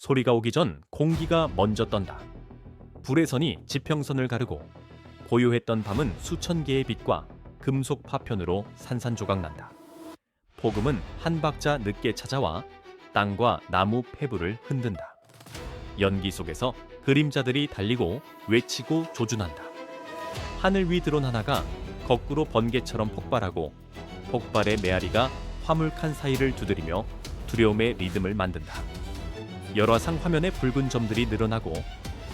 소리가 오기 전 공기가 먼저 떤다. 불의 선이 지평선을 가르고 고요했던 밤은 수천 개의 빛과 금속 파편으로 산산조각난다. 폭음은 한 박자 늦게 찾아와 땅과 나무 폐부를 흔든다. 연기 속에서 그림자들이 달리고 외치고 조준한다. 하늘 위 드론 하나가 거꾸로 번개처럼 폭발하고 폭발의 메아리가 화물칸 사이를 두드리며 두려움의 리듬을 만든다. 열화상 화면에 붉은 점들이 늘어나고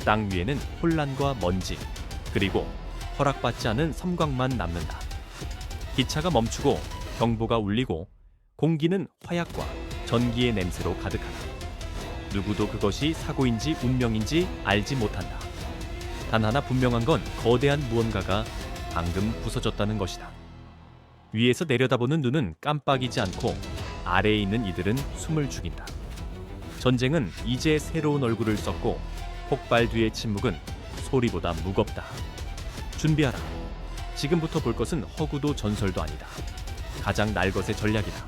땅 위에는 혼란과 먼지 그리고 허락받지 않은 섬광만 남는다. 기차가 멈추고 경보가 울리고 공기는 화약과 전기의 냄새로 가득하다. 누구도 그것이 사고인지 운명인지 알지 못한다. 단 하나 분명한 건 거대한 무언가가 방금 부서졌다는 것이다. 위에서 내려다보는 눈은 깜빡이지 않고 아래에 있는 이들은 숨을 죽인다. 전쟁은 이제 새로운 얼굴을 썼고 폭발 뒤의 침묵은 소리보다 무겁다. 준비하라. 지금부터 볼 것은 허구도 전설도 아니다. 가장 날것의 전략이다.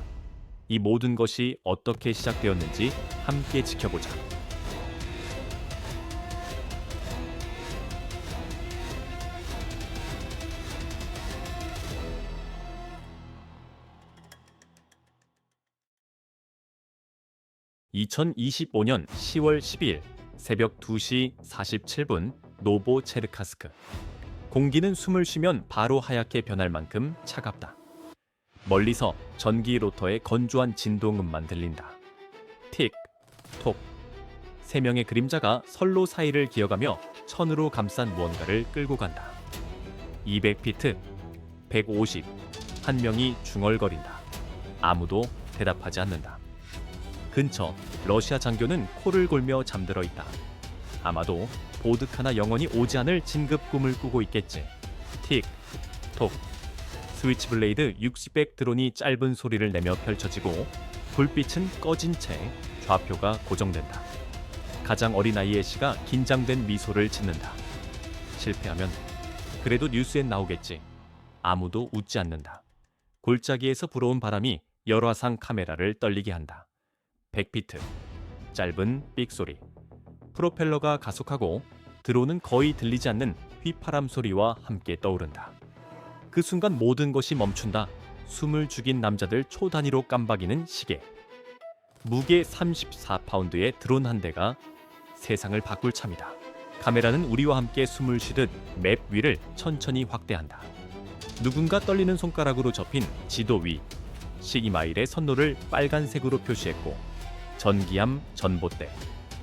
이 모든 것이 어떻게 시작되었는지 함께 지켜보자. (2025년 10월 12일) 새벽 2시 47분 노보체르카스크. 공기는 숨을 쉬면 바로 하얗게 변할 만큼 차갑다. 멀리서 전기 로터의 건조한 진동음만 들린다. 틱, 톡. 세 명의 그림자가 선로 사이를 기어가며 천으로 감싼 무언가를 끌고 간다. 200피트, 150. 한 명이 중얼거린다. 아무도 대답하지 않는다. 근처 러시아 장교는 코를 골며 잠들어 있다. 아마도 보드카나 영원히 오지 않을 진급 꿈을 꾸고 있겠지. 틱, 톡. 스위치블레이드 60백 드론이 짧은 소리를 내며 펼쳐지고 불빛은 꺼진 채 좌표가 고정된다. 가장 어린 아이의 씨가 긴장된 미소를 짓는다. 실패하면 그래도 뉴스엔 나오겠지. 아무도 웃지 않는다. 골짜기에서 불어온 바람이 열화상 카메라를 떨리게 한다. 100피트. 짧은 삑소리. 프로펠러가 가속하고 드론은 거의 들리지 않는 휘파람 소리와 함께 떠오른다. 그 순간 모든 것이 멈춘다. 숨을 죽인 남자들 초 단위로 깜박이는 시계. 무게 34파운드의 드론 한 대가 세상을 바꿀 참이다. 카메라는 우리와 함께 숨을 쉬듯 맵 위를 천천히 확대한다. 누군가 떨리는 손가락으로 접힌 지도 위12마일의 선로를 빨간색으로 표시했고 전기함 전봇대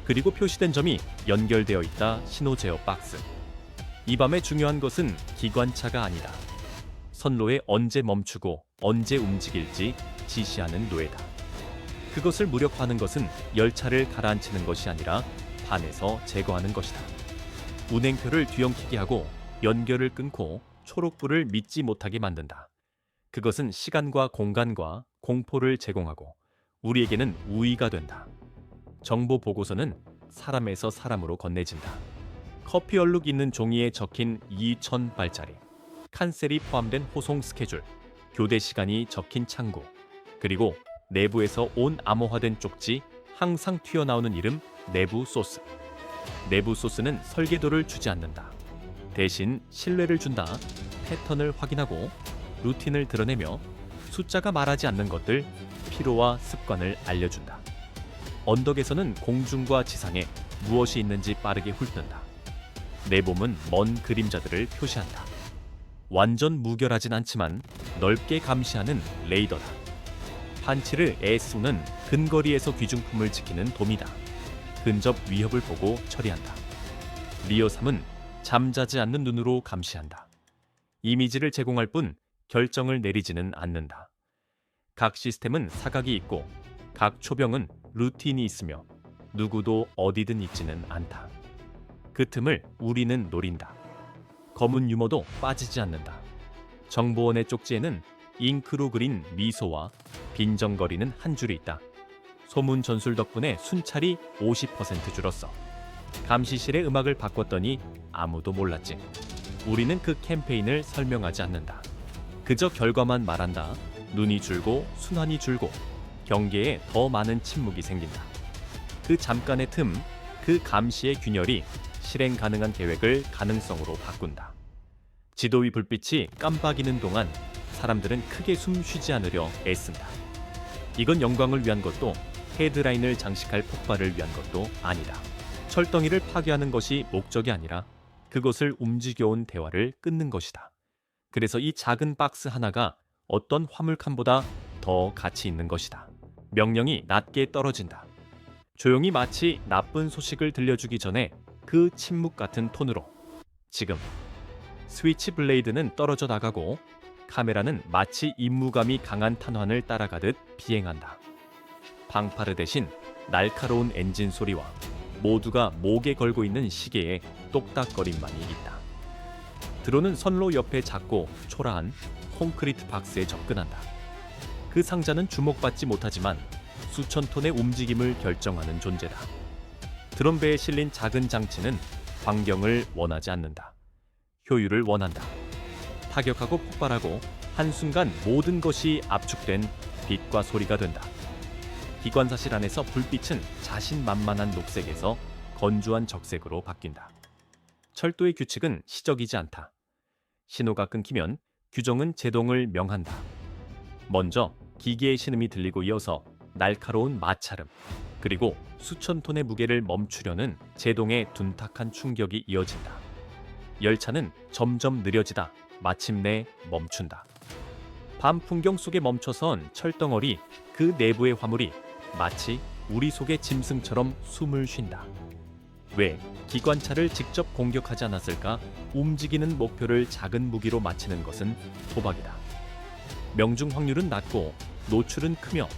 그리고 표시된 점이 연결되어 있다. 신호 제어 박스. 이 밤의 중요한 것은 기관차가 아니다. 선로에 언제 멈추고 언제 움직일지 지시하는 노예다. 그것을 무력화하는 것은 열차를 가라앉히는 것이 아니라 반에서 제거하는 것이다. 운행표를 뒤엉키게 하고 연결을 끊고 초록불을 믿지 못하게 만든다. 그것은 시간과 공간과 공포를 제공하고 우리에게는 우위가 된다. 정보 보고서는 사람에서 사람으로 건네진다. 커피 얼룩 있는 종이에 적힌 2000발짜리, 칸셀이 포함된 호송 스케줄, 교대 시간이 적힌 창구, 그리고 내부에서 온 암호화된 쪽지, 항상 튀어나오는 이름 내부 소스. 내부 소스는 설계도를 주지 않는다. 대신 신뢰를 준다. 패턴을 확인하고 루틴을 드러내며 숫자가 말하지 않는 것들, 피로와 습관을 알려준다. 언덕에서는 공중과 지상에 무엇이 있는지 빠르게 훑는다. 내 몸은 먼 그림자들을 표시한다. 완전 무결하진 않지만 넓게 감시하는 레이더다. 판치르 에스는 근거리에서 귀중품을 지키는 돔이다. 근접 위협을 보고 처리한다. 리오 3은 잠자지 않는 눈으로 감시한다. 이미지를 제공할 뿐 결정을 내리지는 않는다. 각 시스템은 사각이 있고 각 초병은 루틴이 있으며 누구도 어디든 있지는 않다. 그 틈을 우리는 노린다. 검은 유머도 빠지지 않는다. 정보원의 쪽지에는 잉크로 그린 미소와 빈정거리는 한 줄이 있다. 소문 전술 덕분에 순찰이 50% 줄었어. 감시실의 음악을 바꿨더니 아무도 몰랐지. 우리는 그 캠페인을 설명하지 않는다. 그저 결과만 말한다. 눈이 줄고 순환이 줄고 경계에 더 많은 침묵이 생긴다. 그 잠깐의 틈, 그 감시의 균열이 실행 가능한 계획을 가능성으로 바꾼다. 지도 위 불빛이 깜박이는 동안 사람들은 크게 숨 쉬지 않으려 애쓴다. 이건 영광을 위한 것도 헤드라인을 장식할 폭발을 위한 것도 아니다. 철덩이를 파괴하는 것이 목적이 아니라 그것을 움직여온 대화를 끊는 것이다. 그래서 이 작은 박스 하나가 어떤 화물칸보다 더 가치 있는 것이다. 명령이 낮게 떨어진다. 조용히 마치 나쁜 소식을 들려주기 전에 그 침묵 같은 톤으로. 지금 스위치 블레이드는 떨어져 나가고 카메라는 마치 임무감이 강한 탄환을 따라가듯 비행한다. 방파르 대신 날카로운 엔진 소리와 모두가 목에 걸고 있는 시계의 똑딱거림만이 있다. 드론은 선로 옆에 작고 초라한 콘크리트 박스에 접근한다. 그 상자는 주목받지 못하지만 수천 톤의 움직임을 결정하는 존재다. 드론배에 실린 작은 장치는 광경을 원하지 않는다. 효율을 원한다. 타격하고 폭발하고 한순간 모든 것이 압축된 빛과 소리가 된다. 기관사실 안에서 불빛은 자신만만한 녹색에서 건조한 적색으로 바뀐다. 철도의 규칙은 시적이지 않다. 신호가 끊기면 규정은 제동을 명한다. 먼저 기계의 신음이 들리고 이어서 날카로운 마찰음, 그리고 수천 톤의 무게를 멈추려는 제동의 둔탁한 충격이 이어진다. 열차는 점점 느려지다 마침내 멈춘다. 밤 풍경 속에 멈춰선 철덩어리 그 내부의 화물이 마치 우리 속의 짐승처럼 숨을 쉰다. 왜 기관차를 직접 공격하지 않았을까? 움직이는 목표를 작은 무기로 맞히는 것은 도박이다. 명중 확률은 낮고 노출은 크며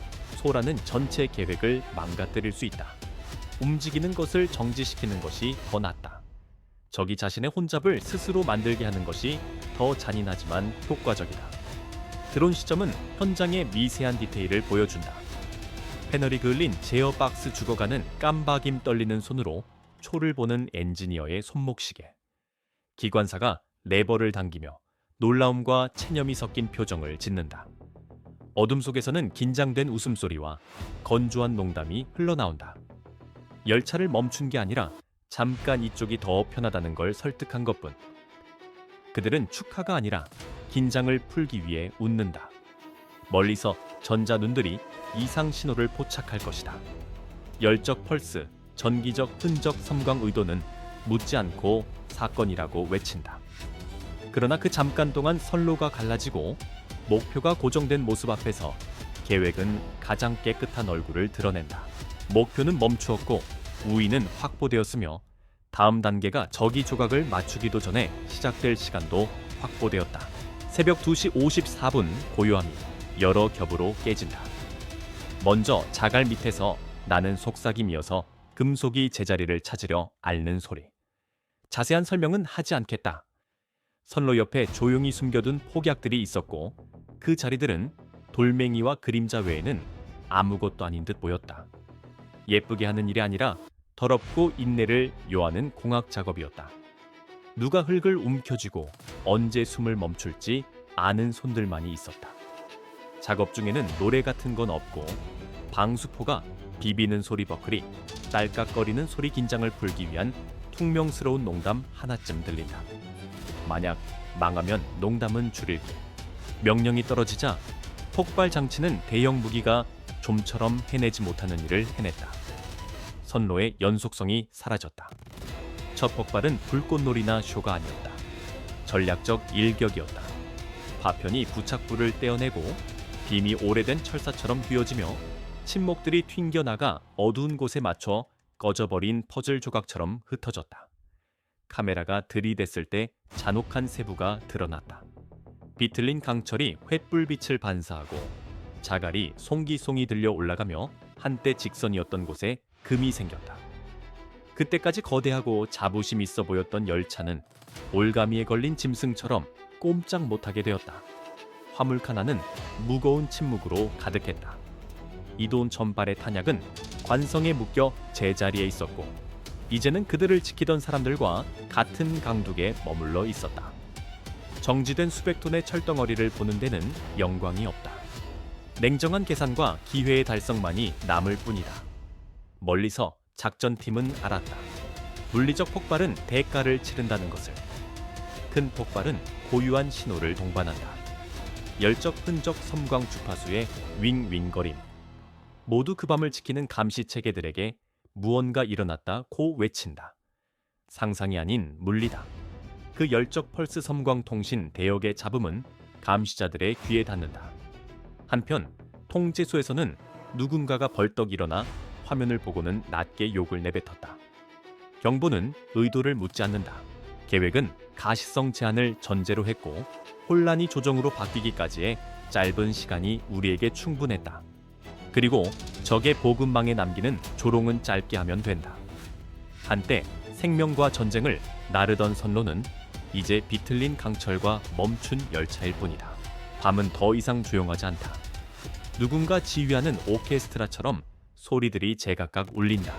소라는 전체 계획을 망가뜨릴 수 있다. 움직이는 것을 정지시키는 것이 더 낫다. 적이 자신의 혼잡을 스스로 만들게 하는 것이 더 잔인하지만 효과적이다. 드론 시점은 현장의 미세한 디테일을 보여준다. 패널이 그을린 제어 박스 죽어가는 깜박임 떨리는 손으로 초를 보는 엔지니어의 손목시계. 기관사가 레버를 당기며 놀라움과 체념이 섞인 표정을 짓는다. 어둠 속에서는 긴장된 웃음소리와 건조한 농담이 흘러나온다. 열차를 멈춘 게 아니라 잠깐 이쪽이 더 편하다는 걸 설득한 것뿐. 그들은 축하가 아니라 긴장을 풀기 위해 웃는다. 멀리서 전자 눈들이 이상 신호를 포착할 것이다. 열적 펄스, 전기적 흔적 섬광 의도는 묻지 않고 사건이라고 외친다. 그러나 그 잠깐 동안 선로가 갈라지고 목표가 고정된 모습 앞에서 계획은 가장 깨끗한 얼굴을 드러낸다. 목표는 멈추었고 우위는 확보되었으며 다음 단계가 적이 조각을 맞추기도 전에 시작될 시간도 확보되었다. 새벽 2시 54분 고요함이 여러 겹으로 깨진다. 먼저 자갈 밑에서 나는 속삭임이어서 금속이 제자리를 찾으려 앓는 소리. 자세한 설명은 하지 않겠다. 선로 옆에 조용히 숨겨둔 폭약들이 있었고 그 자리들은 돌멩이와 그림자 외에는 아무것도 아닌 듯 보였다. 예쁘게 하는 일이 아니라 더럽고 인내를 요하는 공학 작업이었다. 누가 흙을 움켜쥐고 언제 숨을 멈출지 아는 손들만이 있었다. 작업 중에는 노래 같은 건 없고 방수포가 비비는 소리 버클이 딸깍거리는 소리 긴장을 풀기 위한 퉁명스러운 농담 하나쯤 들린다. 만약 망하면 농담은 줄일게. 명령이 떨어지자 폭발 장치는 대형 무기가 좀처럼 해내지 못하는 일을 해냈다. 선로의 연속성이 사라졌다. 첫 폭발은 불꽃놀이나 쇼가 아니었다. 전략적 일격이었다. 파편이 부착부를 떼어내고 빔이 오래된 철사처럼 휘어지며 침목들이 튕겨나가 어두운 곳에 맞춰 꺼져버린 퍼즐 조각처럼 흩어졌다. 카메라가 들이댔을 때 잔혹한 세부가 드러났다. 비틀린 강철이 횃불빛을 반사하고 자갈이 송기송이 들려 올라가며 한때 직선이었던 곳에 금이 생겼다. 그때까지 거대하고 자부심 있어 보였던 열차는 올가미에 걸린 짐승처럼 꼼짝 못하게 되었다. 화물칸 안은 무거운 침묵으로 가득했다. 이돈 전발의 탄약은 관성에 묶여 제자리에 있었고 이제는 그들을 지키던 사람들과 같은 강둑에 머물러 있었다. 정지된 수백 톤의 철덩어리를 보는 데는 영광이 없다. 냉정한 계산과 기회의 달성만이 남을 뿐이다. 멀리서 작전팀은 알았다. 물리적 폭발은 대가를 치른다는 것을. 큰 폭발은 고유한 신호를 동반한다. 열적 흔적 섬광 주파수의 윙윙거림. 모두 그 밤을 지키는 감시 체계들에게 무언가 일어났다고 외친다. 상상이 아닌 물리다. 그 열적 펄스 섬광 통신 대역의 잡음은 감시자들의 귀에 닿는다. 한편 통제소에서는 누군가가 벌떡 일어나 화면을 보고는 낮게 욕을 내뱉었다. 경보는 의도를 묻지 않는다. 계획은 가시성 제한을 전제로 했고 혼란이 조정으로 바뀌기까지의 짧은 시간이 우리에게 충분했다. 그리고 적의 보급망에 남기는 조롱은 짧게 하면 된다. 한때 생명과 전쟁을 나르던 선로는 이제 비틀린 강철과 멈춘 열차일 뿐이다. 밤은 더 이상 조용하지 않다. 누군가 지휘하는 오케스트라처럼 소리들이 제각각 울린다.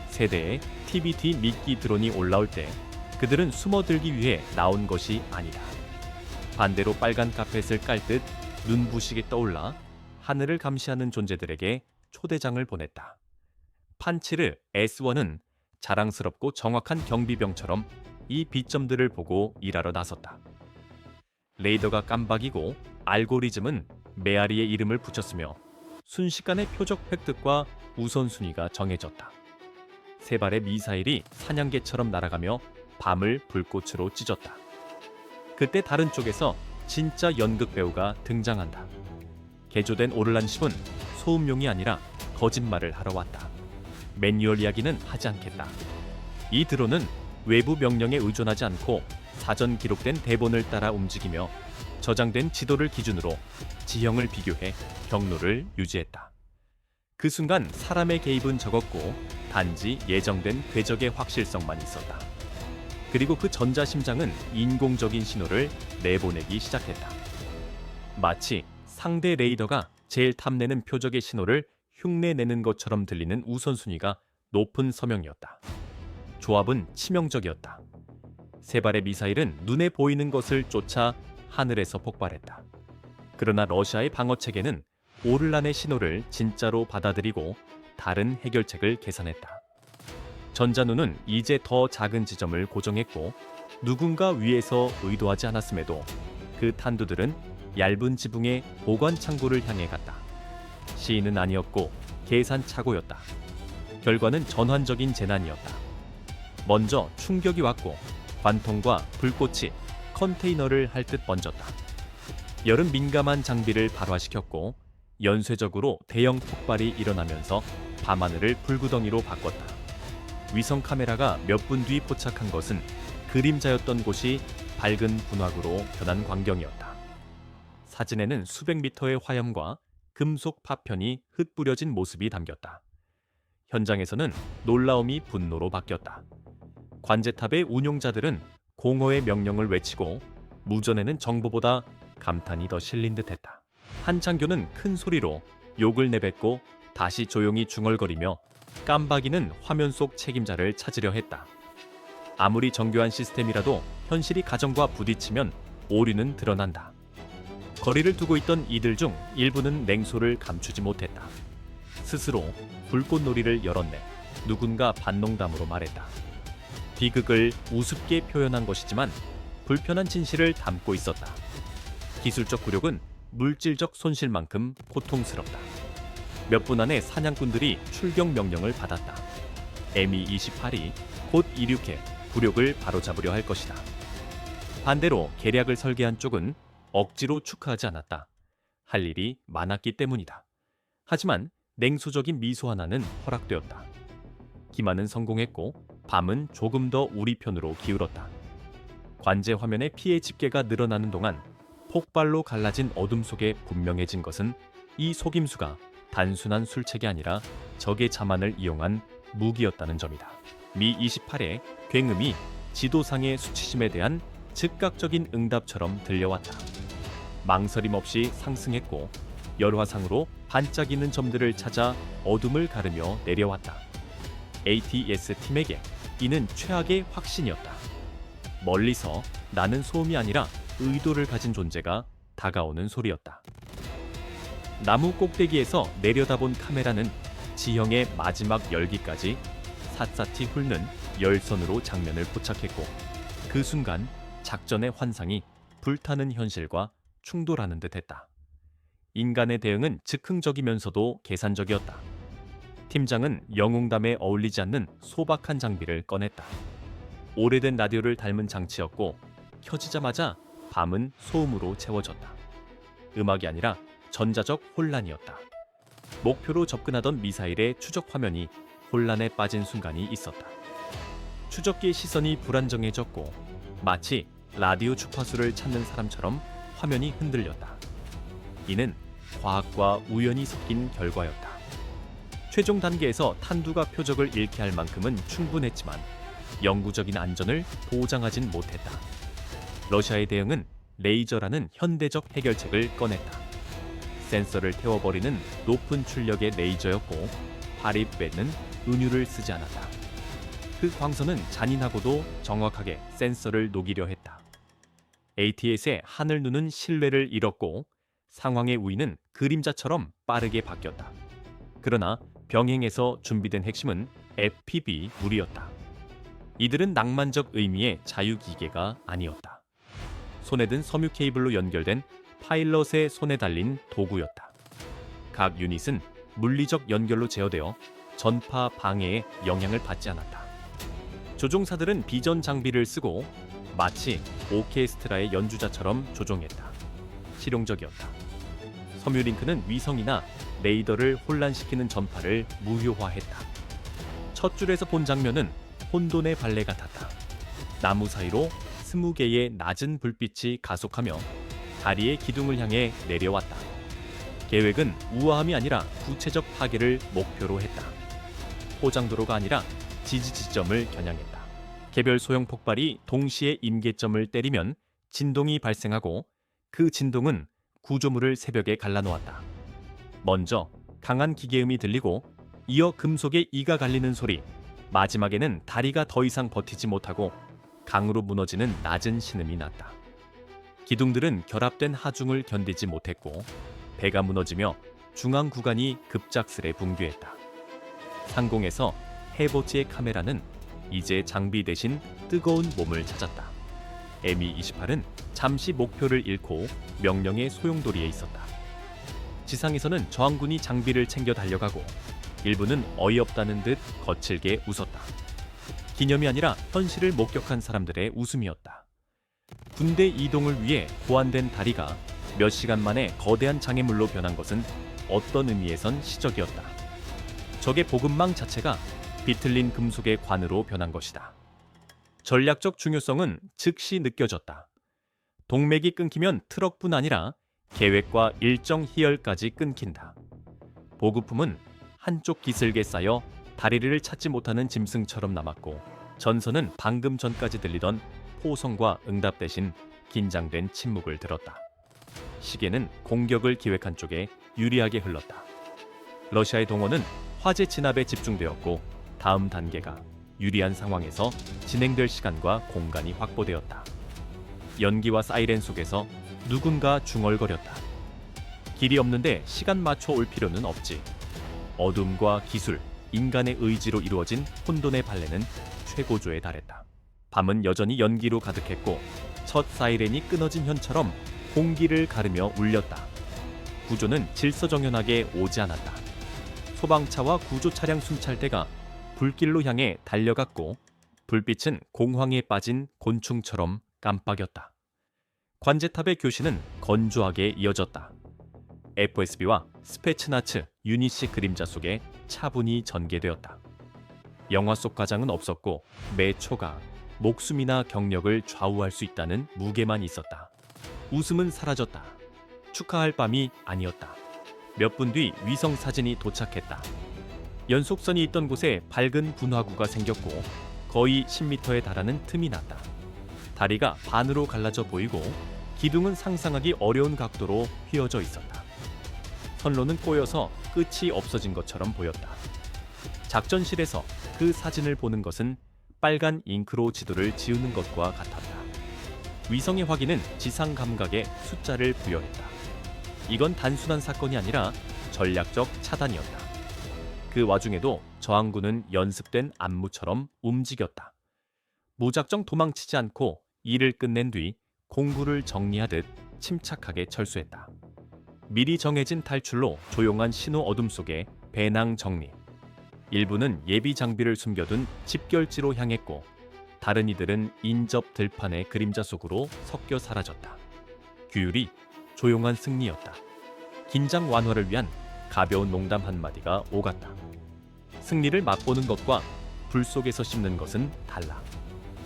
세대의 TBT 미끼 드론이 올라올 때 그들은 숨어들기 위해 나온 것이 아니다. 반대로 빨간 카펫을 깔 듯 눈부시게 떠올라 하늘을 감시하는 존재들에게 초대장을 보냈다. 판치르 S1은 자랑스럽고 정확한 경비병처럼 이 비점들을 보고 일하러 나섰다. 레이더가 깜박이고 알고리즘은 메아리의 이름을 붙였으며 순식간에 표적 획득과 우선순위가 정해졌다. 세 발의 미사일이 사냥개처럼 날아가며 밤을 불꽃으로 찢었다. 그때 다른 쪽에서 진짜 연극 배우가 등장한다. 개조된 오를란십은 소음용이 아니라 거짓말을 하러 왔다. 매뉴얼 이야기는 하지 않겠다. 이 드론은 외부 명령에 의존하지 않고 사전 기록된 대본을 따라 움직이며 저장된 지도를 기준으로 지형을 비교해 경로를 유지했다. 그 순간 사람의 개입은 적었고 단지 예정된 궤적의 확실성만 있었다. 그리고 그 전자심장은 인공적인 신호를 내보내기 시작했다. 마치 상대 레이더가 제일 탐내는 표적의 신호를 흉내내는 것처럼 들리는 우선순위가 높은 서명이었다. 조합은 치명적이었다. 세 발의 미사일은 눈에 보이는 것을 쫓아 하늘에서 폭발했다. 그러나 러시아의 방어체계는 오를란의 신호를 진짜로 받아들이고 다른 해결책을 계산했다. 전자누는 이제 더 작은 지점을 고정했고 누군가 위에서 의도하지 않았음에도 그 탄두들은 얇은 지붕의 보관 창고를 향해 갔다. 시인은 아니었고 계산착오였다. 결과는 전환적인 재난이었다. 먼저 충격이 왔고 관통과 불꽃이 컨테이너를 핥듯 번졌다. 열은 민감한 장비를 발화시켰고 연쇄적으로 대형 폭발이 일어나면서 밤하늘을 불구덩이로 바꿨다. 위성 카메라가 몇 분 뒤 포착한 것은 그림자였던 곳이 밝은 분화구로 변한 광경이었다. 사진에는 수백 미터의 화염과 금속 파편이 흩뿌려진 모습이 담겼다. 현장에서는 놀라움이 분노로 바뀌었다. 관제탑의 운용자들은 공허의 명령을 외치고 무전에는 정보보다 감탄이 더 실린 듯했다. 한창교는 큰 소리로 욕을 내뱉고 다시 조용히 중얼거리며 깜박이는 화면 속 책임자를 찾으려 했다. 아무리 정교한 시스템이라도 현실이 가정과 부딪히면 오류는 드러난다. 거리를 두고 있던 이들 중 일부는 냉소를 감추지 못했다. 스스로 불꽃놀이를 열었네. 누군가 반농담으로 말했다. 비극을 우습게 표현한 것이지만 불편한 진실을 담고 있었다. 기술적 굴욕은 물질적 손실만큼 고통스럽다. 몇 분 안에 사냥꾼들이 출격 명령을 받았다. Mi-28이 곧 이륙해 굴욕을 바로잡으려 할 것이다. 반대로 계략을 설계한 쪽은 억지로 축하하지 않았다. 할 일이 많았기 때문이다. 하지만 냉소적인 미소 하나는 허락되었다. 기만은 성공했고 밤은 조금 더 우리 편으로 기울었다. 관제 화면의 피해 집계가 늘어나는 동안 폭발로 갈라진 어둠 속에 분명해진 것은 이 속임수가 단순한 술책이 아니라 적의 자만을 이용한 무기였다는 점이다. Mi-28의 굉음이 지도상의 수치심에 대한 즉각적인 응답처럼 들려왔다. 망설임 없이 상승했고 열화상으로 반짝이는 점들을 찾아 어둠을 가르며 내려왔다. ATS 팀에게 이는 최악의 확신이었다. 멀리서 나는 소음이 아니라 의도를 가진 존재가 다가오는 소리였다. 나무 꼭대기에서 내려다본 카메라는 지형의 마지막 열기까지 샅샅이 훑는 열선으로 장면을 포착했고 그 순간 작전의 환상이 불타는 현실과 충돌하는 듯했다. 인간의 대응은 즉흥적이면서도 계산적이었다. 팀장은 영웅담에 어울리지 않는 소박한 장비를 꺼냈다. 오래된 라디오를 닮은 장치였고 켜지자마자 밤은 소음으로 채워졌다. 음악이 아니라 전자적 혼란이었다. 목표로 접근하던 미사일의 추적 화면이 혼란에 빠진 순간이 있었다. 추적기의 시선이 불안정해졌고 마치 라디오 주파수를 찾는 사람처럼 화면이 흔들렸다. 이는 과학과 우연이 섞인 결과였다. 최종 단계에서 탄두가 표적을 잃게 할 만큼은 충분했지만 영구적인 안전을 보장하진 못했다. 러시아의 대응은 레이저라는 현대적 해결책을 꺼냈다. 센서를 태워버리는 높은 출력의 레이저였고 발이 빼는 은유를 쓰지 않았다. 그 광선은 잔인하고도 정확하게 센서를 녹이려 했다. ATS의 하늘 누는 신뢰를 잃었고 상황의 우위는 그림자처럼 빠르게 바뀌었다. 그러나 병행에서 준비된 핵심은 FPV 무리였다. 이들은 낭만적 의미의 자유기계가 아니었다. 손에 든 섬유 케이블로 연결된 파일럿의 손에 달린 도구였다. 각 유닛은 물리적 연결로 제어되어 전파 방해에 영향을 받지 않았다. 조종사들은 비전 장비를 쓰고 마치 오케스트라의 연주자처럼 조종했다. 실용적이었다. 섬유 링크는 위성이나 레이더를 혼란시키는 전파를 무효화했다. 첫 줄에서 본 장면은 혼돈의 발레 같았다. 나무 사이로 20개의 낮은 불빛이 가속하며 다리의 기둥을 향해 내려왔다. 계획은 우아함이 아니라 구체적 파괴를 목표로 했다. 포장도로가 아니라 지지 지점을 겨냥했다. 개별 소형 폭발이 동시에 임계점을 때리면 진동이 발생하고 그 진동은 구조물을 새벽에 갈라놓았다. 먼저 강한 기계음이 들리고 이어 금속의 이가 갈리는 소리, 마지막에는 다리가 더 이상 버티지 못하고 강으로 무너지는 낮은 신음이 났다. 기둥들은 결합된 하중을 견디지 못했고 배가 무너지며 중앙 구간이 급작스레 붕괴했다. 상공에서 해보치의 카메라는 이제 장비 대신 뜨거운 몸을 찾았다. Mi-28은 잠시 목표를 잃고 명령의 소용돌이에 있었다. 지상에서는 저항군이 장비를 챙겨 달려가고 일부는 어이없다는 듯 거칠게 웃었다. 기념이 아니라 현실을 목격한 사람들의 웃음이었다. 군대 이동을 위해 보완된 다리가 몇 시간 만에 거대한 장애물로 변한 것은 어떤 의미에선 시적이었다. 적의 보급망 자체가 비틀린 금속의 관으로 변한 것이다. 전략적 중요성은 즉시 느껴졌다. 동맥이 끊기면 트럭뿐 아니라 계획과 일정 희열까지 끊긴다. 보급품은 한쪽 기슭에 쌓여 다리를 찾지 못하는 짐승처럼 남았고 전선은 방금 전까지 들리던 포성과 응답 대신 긴장된 침묵을 들었다. 시계는 공격을 기획한 쪽에 유리하게 흘렀다. 러시아의 동원은 화재 진압에 집중되었고 다음 단계가 유리한 상황에서 진행될 시간과 공간이 확보되었다. 연기와 사이렌 속에서 누군가 중얼거렸다. 길이 없는데 시간 맞춰 올 필요는 없지. 어둠과 기술, 인간의 의지로 이루어진 혼돈의 발레는 최고조에 달했다. 밤은 여전히 연기로 가득했고 첫 사이렌이 끊어진 현처럼 공기를 가르며 울렸다. 구조는 질서정연하게 오지 않았다. 소방차와 구조차량 순찰대가 불길로 향해 달려갔고 불빛은 공황에 빠진 곤충처럼 깜빡였다. 관제탑의 교신은 건조하게 이어졌다. FSB와 스페츠나츠 유닛의 그림자 속에 차분히 전개되었다. 영화 속 과장은 없었고 매 초가 목숨이나 경력을 좌우할 수 있다는 무게만 있었다. 웃음은 사라졌다. 축하할 밤이 아니었다. 몇 분 뒤 위성 사진이 도착했다. 연속선이 있던 곳에 밝은 분화구가 생겼고 거의 10m에 달하는 틈이 났다. 다리가 반으로 갈라져 보이고 기둥은 상상하기 어려운 각도로 휘어져 있었다. 선로는 꼬여서 끝이 없어진 것처럼 보였다. 작전실에서 그 사진을 보는 것은 빨간 잉크로 지도를 지우는 것과 같았다. 위성의 확인은 지상 감각에 숫자를 부여했다. 이건 단순한 사건이 아니라 전략적 차단이었다. 그 그 와중에도 저항군은 연습된 안무처럼 움직였다. 무작정 도망치지 않고 일을 끝낸 뒤 공구를 정리하듯 침착하게 철수했다. 미리 정해진 탈출로 조용한 신호 어둠 속에 배낭 정리. 일부는 예비 장비를 숨겨둔 집결지로 향했고 다른 이들은 인접 들판의 그림자 속으로 섞여 사라졌다. 규율이 조용한 승리였다. 긴장 완화를 위한 가벼운 농담 한마디가 오갔다. 승리를 맛보는 것과 불 속에서 씹는 것은 달라.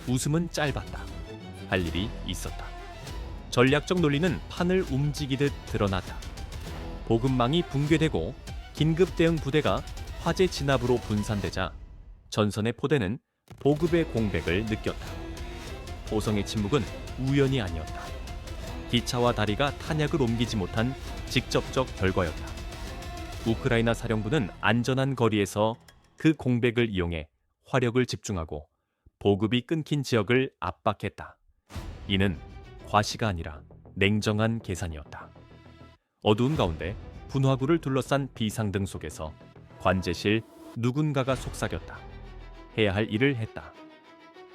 웃음은 짧았다. 할 일이 있었다. 전략적 논리는 판을 움직이듯 드러났다. 보급망이 붕괴되고 긴급 대응 부대가 화재 진압으로 분산되자 전선의 포대는 보급의 공백을 느꼈다. 보성의 침묵은 우연이 아니었다. 기차와 다리가 탄약을 옮기지 못한 직접적 결과였다. 우크라이나 사령부는 안전한 거리에서 그 공백을 이용해 화력을 집중하고 보급이 끊긴 지역을 압박했다. 이는 과시가 아니라 냉정한 계산이었다. 어두운 가운데 분화구를 둘러싼 비상등 속에서 관제실 누군가가 속삭였다. 해야 할 일을 했다.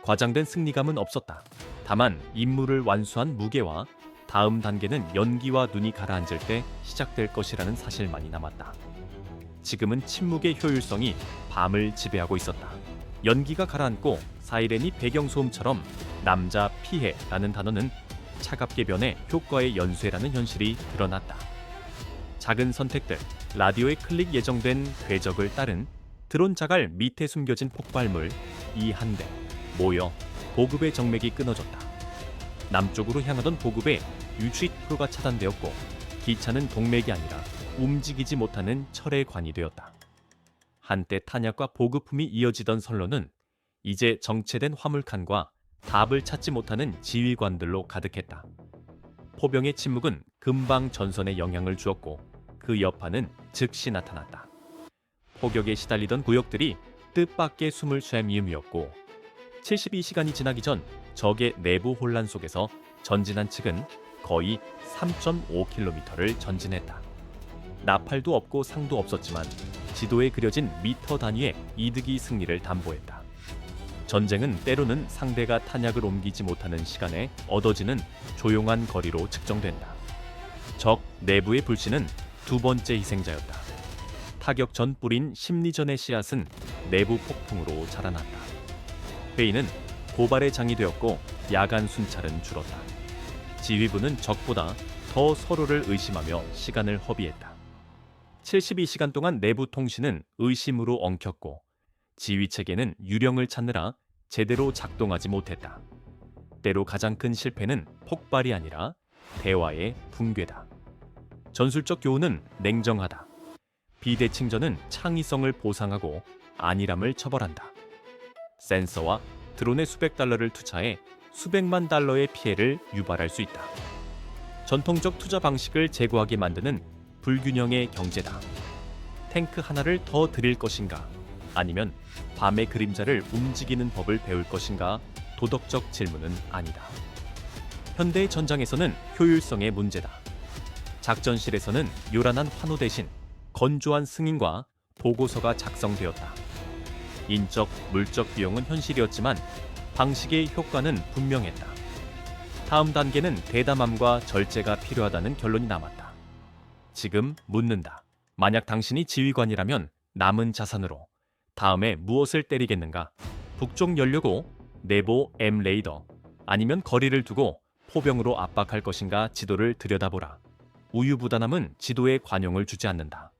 과장된 승리감은 없었다. 다만 임무를 완수한 무게와 다음 단계는 연기와 눈이 가라앉을 때 시작될 것이라는 사실만이 남았다. 지금은 침묵의 효율성이 밤을 지배하고 있었다. 연기가 가라앉고 사이렌이 배경소음처럼 남자 피해라는 단어는 차갑게 변해 효과의 연쇄라는 현실이 드러났다. 작은 선택들, 라디오에 클릭 예정된 궤적을 따른 드론 자갈 밑에 숨겨진 폭발물 이 한 대 모여 보급의 정맥이 끊어졌다. 남쪽으로 향하던 보급의 유취 프로가 차단되었고 기차는 동맥이 아니라 움직이지 못하는 철의 관이 되었다. 한때 탄약과 보급품이 이어지던 선로는 이제 정체된 화물칸과 답을 찾지 못하는 지휘관들로 가득했다. 포병의 침묵은 금방 전선에 영향을 주었고 그 여파는 즉시 나타났다. 포격에 시달리던 구역들이 뜻밖의 숨을 쐴 이음이었고 72시간이 지나기 전 적의 내부 혼란 속에서 전진한 측은 거의 3.5km를 전진했다. 나팔도 없고 상도 없었지만 지도에 그려진 미터 단위의 이득이 승리를 담보했다. 전쟁은 때로는 상대가 탄약을 옮기지 못하는 시간에 얻어지는 조용한 거리로 측정된다. 적 내부의 불씨는 두 번째 희생자였다. 타격 전 뿌린 심리전의 씨앗은 내부 폭풍으로 자라났다. 회의는 고발의 장이 되었고 야간 순찰은 줄었다. 지휘부는 적보다 더 서로를 의심하며 시간을 허비했다. 72시간 동안 내부 통신은 의심으로 엉켰고 지휘체계는 유령을 찾느라 제대로 작동하지 못했다. 때로 가장 큰 실패는 폭발이 아니라 대화의 붕괴다. 전술적 교훈은 냉정하다. 비대칭전은 창의성을 보상하고 안일함을 처벌한다. 센서와 드론에 수백 달러를 투자해 수백만 달러의 피해를 유발할 수 있다. 전통적 투자 방식을 제고하게 만드는 불균형의 경제다. 탱크 하나를 더 드릴 것인가? 아니면 밤의 그림자를 움직이는 법을 배울 것인가? 도덕적 질문은 아니다. 현대의 전장에서는 효율성의 문제다. 작전실에서는 요란한 환호 대신 건조한 승인과 보고서가 작성되었다. 인적, 물적 비용은 현실이었지만 방식의 효과는 분명했다. 다음 단계는 대담함과 절제가 필요하다는 결론이 남았다. 지금 묻는다. 만약 당신이 지휘관이라면 남은 자산으로 다음에 무엇을 때리겠는가? 북쪽 연료고, 내보 M 레이더, 아니면 거리를 두고 포병으로 압박할 것인가 지도를 들여다보라. 우유부단함은 지도에 관용을 주지 않는다.